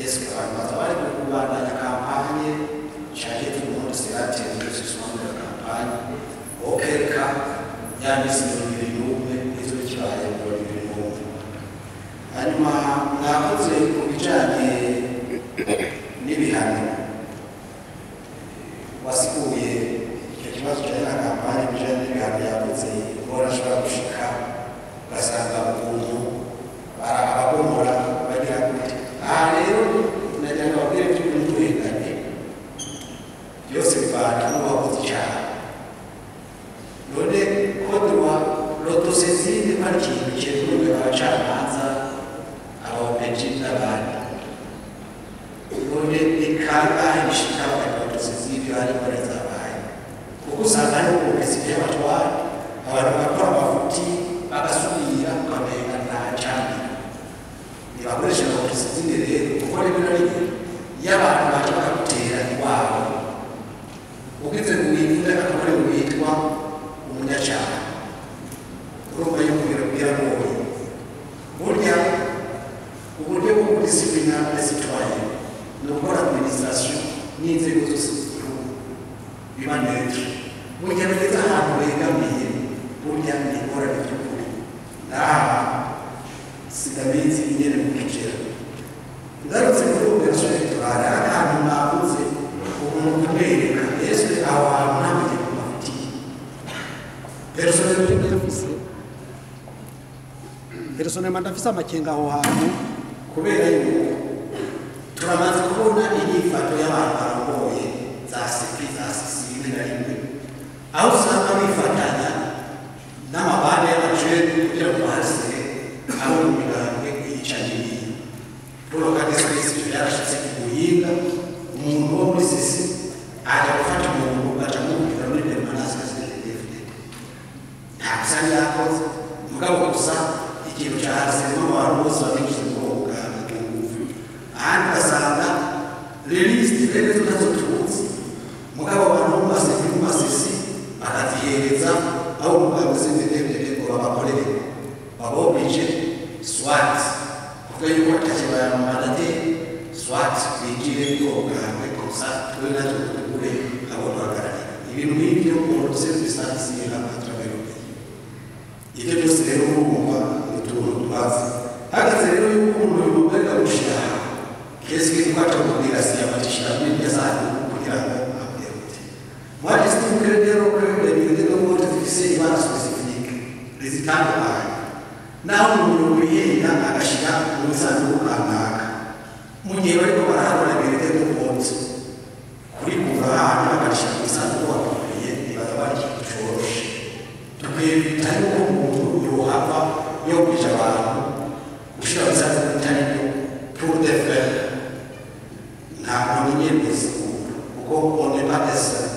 est-ce que abantu bazabari kubandanya kampanye chaque tout le monde sera tenu ce soir de la campagne auquel cas yanditse mirongo ibiri n'umwe izo kibaye mirongo ibiri n'umwe hanyuma mwakoze ku bijanye n'ibihano wasikuye icyo kibazo cyane na kampanye bijanye n'ibihano yakoze ngora ashobora gushika ugasanga umuntu abagomora bagira gute aha rero nagira ngo babwire by'ukuntu duhenganye byose bivana n'uwakoze icyaha none kodwa l'autosaisine ari ikintu cyemewe abacamanza abaopeji n'abandi none ikangahe bishika l'autosaisine ari muri zabaye kuko usanga ari ubuyobozi bw'abatwara abantu bakora amafuti bagasubira ukamenya nta cyane nibakoresha l'autosaisine rero kuko rimwe na rimwe iyo abantu baje bakagutera iwabo ugize guhindura akakore witwa umunyacyaha urumva yuko biragoye burya uburyo bwo kudisipurina abasitwaye ni ugukora administration n'inzego zose z'igihugu biba neza burya bageze ahantu begamiye burya ni ingorane by'ukuri naha sigaminsi nyine mu kiciro ngarutse muri operation electorale ahantu nabuze umuntu kumwereka ese aho hantu ntabwo personnellement ndafise amakenga aho hantu kubera yuko turamaze kubona inyifato y'abantu barongoye za sepi za sisiri na rimwe aho usanga bifatanya n'amabande y'amajeri kugira ngo bahase abo mu migambwe yicaniye porogandisipesi byarashatse kuguhinga umuntu wo muri sisi ajya gufata umuntu aca kumubwira muri permanence ntabwo yakoze mugabo gusa ikintu cyahasemo abantu bose babigize ubwoba bw'ingufu ahandi ugasanga release rero tunazo tuzi mugabo abantu bose mu masisi bakazihereza aho umugabo z'indebye ngo babakorere babobije swat kuko yuko atakibaya mu manate swat bigire ubwogwe gusa twe nazo tukure abo bagaragara ibintu nk'ibyo umuntu service y'amatravero ibyo byose rero urumva utuntu twazi hagaze rero yuko umuntu yumvaga gushira kesi kwata kubwira si abatishira muri yasanze kugira ngo abwirute mwari stimukere rero ko ibintu byo muri dufise ibara specifique rezitandukanye naho umuntu yenda agashira mu sanduku kanaka mu gihe bariko barahabona ibintu byo kubonza kuri kuva ahantu bagashira mu sanduku bakwiye ibaza bari cyoroshye tukwiye yuko umuntu yohava yo kwica abantu ushira bisanzwe bitari byo pour de faire nta muntu nyemeza kuko on n'est pas des